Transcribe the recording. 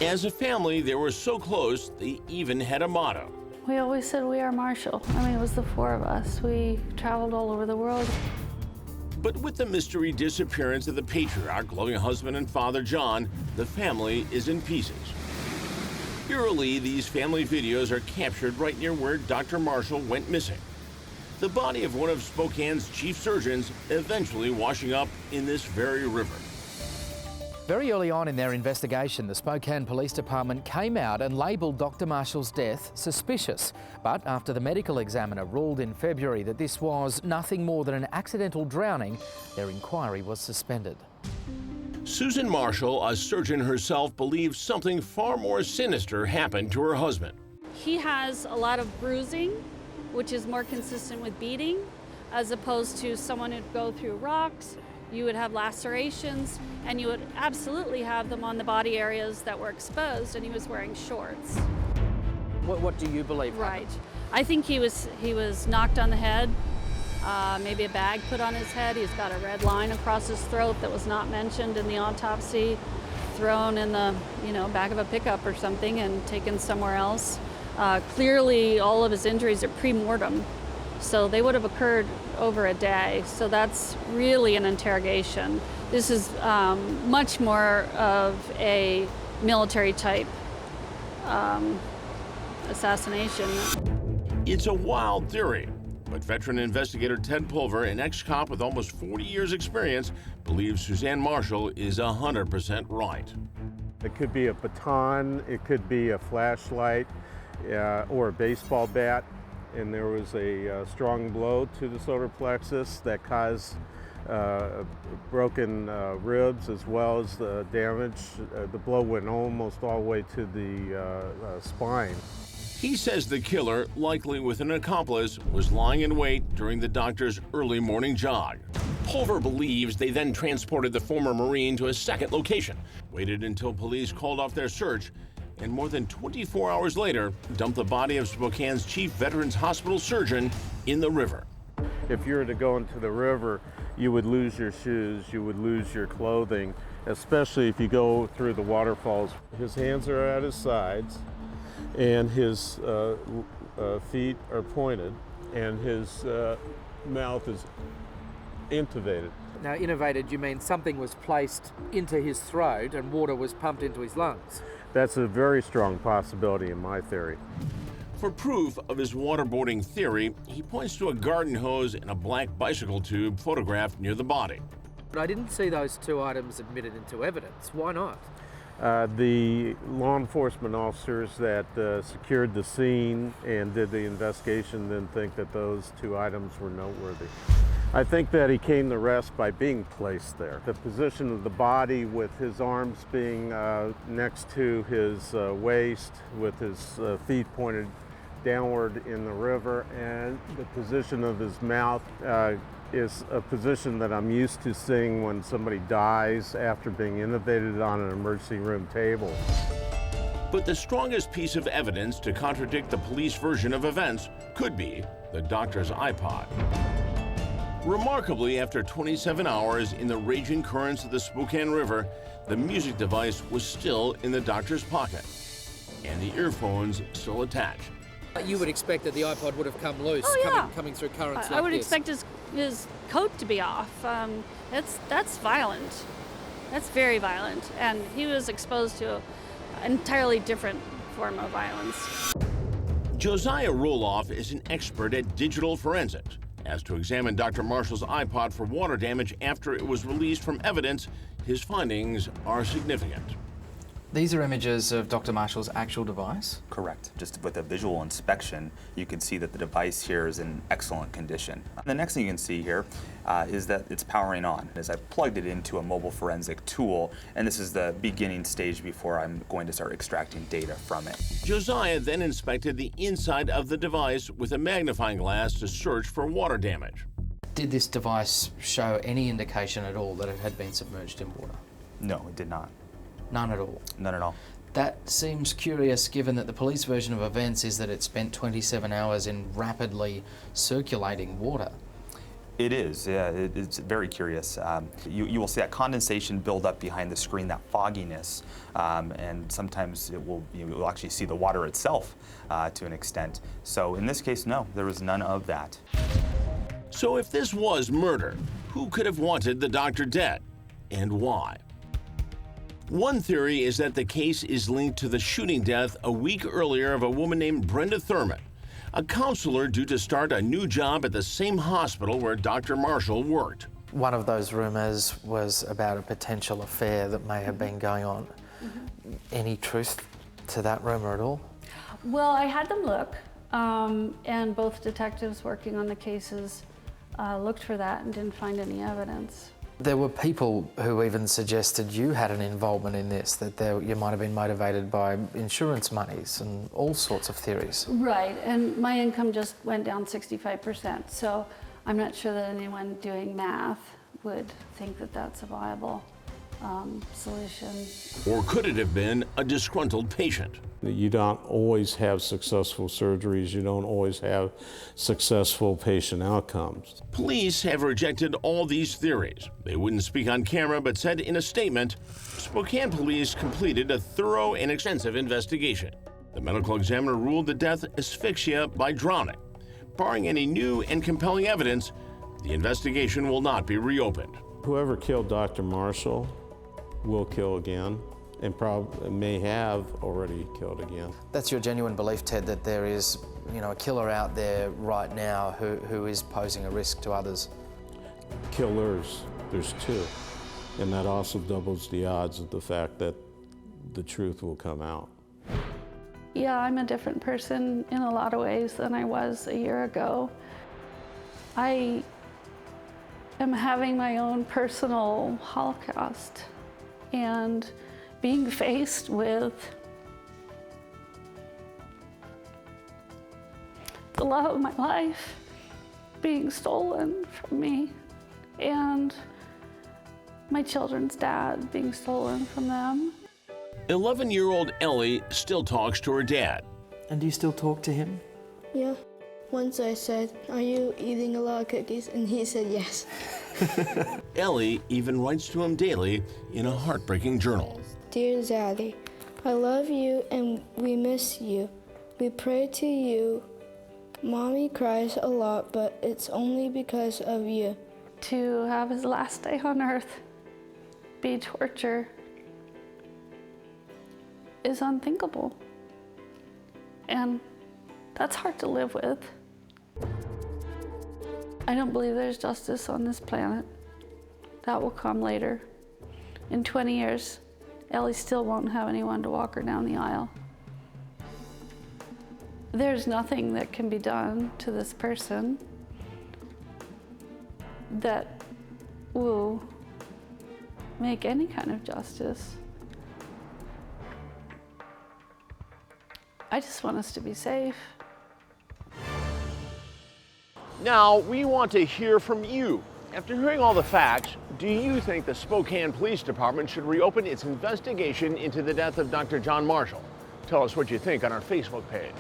As a family, they were so close, they even had a motto. We always said we are Marshall. I mean, it was the four of us. We traveled all over the world. But with the mystery disappearance of the patriarch, loving husband and father John, the family is in pieces. Eerily, these family videos are captured right near where Dr. Marshall went missing. The body of one of Spokane's chief surgeons eventually washing up in this very river. Very early on in their investigation, the Spokane Police Department came out and labelled Dr. Marshall's death suspicious. But after the medical examiner ruled in February that this was nothing more than an accidental drowning, their inquiry was suspended. Susan Marshall, a surgeon herself, believes something far more sinister happened to her husband. He has a lot of bruising, which is more consistent with beating, as opposed to someone who'd go through rocks. You would have lacerations, and you would absolutely have them on the body areas that were exposed, and he was wearing shorts. What do you believe happened? Right. I think he was knocked on the head, maybe a bag put on his head. He's got a red line across his throat that was not mentioned in the autopsy, thrown in the back of a pickup or something and taken somewhere else. Clearly, all of his injuries are pre-mortem, so they would have occurred over a day. So that's really an interrogation. This is much more of a military type assassination. It's a wild theory, but veteran investigator Ted Pulver, an ex-cop with almost 40 years experience, believes Suzanne Marshall is 100% right. It could be a baton, it could be a flashlight, or a baseball bat, and there was a strong blow to the solar plexus that caused broken ribs as well as the damage. The blow went almost all the way to the spine. He says the killer, likely with an accomplice, was lying in wait during the doctor's early morning jog. Pulver believes they then transported the former Marine to a second location, waited until police called off their search, and more than 24 hours later, dumped the body of Spokane's chief Veterans Hospital surgeon in the river. If you were to go into the river, you would lose your shoes, you would lose your clothing, especially if you go through the waterfalls. His hands are at his sides, and his feet are pointed, and his mouth is intubated. Now, intubated, you mean something was placed into his throat and water was pumped into his lungs? That's a very strong possibility in my theory. For proof of his waterboarding theory, he points to a garden hose and a black bicycle tube photographed near the body. But I didn't see those two items admitted into evidence. Why not? The law enforcement officers that secured the scene and did the investigation didn't think that those two items were noteworthy. I think that he came to rest by being placed there. The position of the body with his arms being next to his waist, with his feet pointed downward in the river, and the position of his mouth is a position that I'm used to seeing when somebody dies after being intubated on an emergency room table. But the strongest piece of evidence to contradict the police version of events could be the doctor's iPod. Remarkably, after 27 hours in the raging currents of the Spokane River, the music device was still in the doctor's pocket, and the earphones still attached. You would expect that the iPod would have come loose, coming through currents like this. I would expect his coat to be off. That's violent. That's very violent. And he was exposed to an entirely different form of violence. Josiah Rolloff is an expert at digital forensics. Asked to examine Dr. Marshall's iPod for water damage after it was released from evidence, his findings are significant. These are images of Dr. Marshall's actual device? Correct. Just with a visual inspection, you can see that the device here is in excellent condition. The next thing you can see here is that it's powering on. As I plugged it into a mobile forensic tool, and this is the beginning stage before I'm going to start extracting data from it. Josiah then inspected the inside of the device with a magnifying glass to search for water damage. Did this device show any indication at all that it had been submerged in water? No, it did not. None at all? None at all. That seems curious given that the police version of events is that it spent 27 hours in rapidly circulating water. It is, yeah, it's very curious. You will see that condensation build up behind the screen, that fogginess, and sometimes you will actually see the water itself to an extent. So in this case, no, there was none of that. So if this was murder, who could have wanted the doctor dead, and why? One theory is that the case is linked to the shooting death a week earlier of a woman named Brenda Thurman, a counselor due to start a new job at the same hospital where Dr. Marshall worked. One of those rumours was about a potential affair that may have been going on. Any truth to that rumour at all? Well, I had them look, and both detectives working on the cases looked for that and didn't find any evidence. There were people who even suggested you had an involvement in this, that you might have been motivated by insurance monies and all sorts of theories. Right, and my income just went down 65%, so I'm not sure that anyone doing math would think that that's a viable solution. Or could it have been a disgruntled patient? You don't always have successful surgeries. You don't always have successful patient outcomes. Police have rejected all these theories. They wouldn't speak on camera, but said in a statement, Spokane police completed a thorough and extensive investigation. The medical examiner ruled the death asphyxia by drowning. Barring any new and compelling evidence, the investigation will not be reopened. Whoever killed Dr. Marshall will kill again, and probably may have already killed again. That's your genuine belief, Ted, that there is, a killer out there right now who is posing a risk to others? Killers, there's two. And that also doubles the odds of the fact that the truth will come out. Yeah, I'm a different person in a lot of ways than I was a year ago. I am having my own personal Holocaust and being faced with the love of my life being stolen from me and my children's dad being stolen from them. 11-year-old Ellie still talks to her dad. And do you still talk to him? Yeah. Once I said, "Are you eating a lot of cookies?" And he said yes. Ellie even writes to him daily in a heartbreaking journal. Dear Zaddy, I love you and we miss you. We pray to you. Mommy cries a lot, but it's only because of you. To have his last day on earth be torture is unthinkable. And that's hard to live with. I don't believe there's justice on this planet. That will come later. In 20 years, Ellie still won't have anyone to walk her down the aisle. There's nothing that can be done to this person that will make any kind of justice. I just want us to be safe. Now, we want to hear from you. After hearing all the facts, do you think the Spokane Police Department should reopen its investigation into the death of Dr. John Marshall? Tell us what you think on our Facebook page.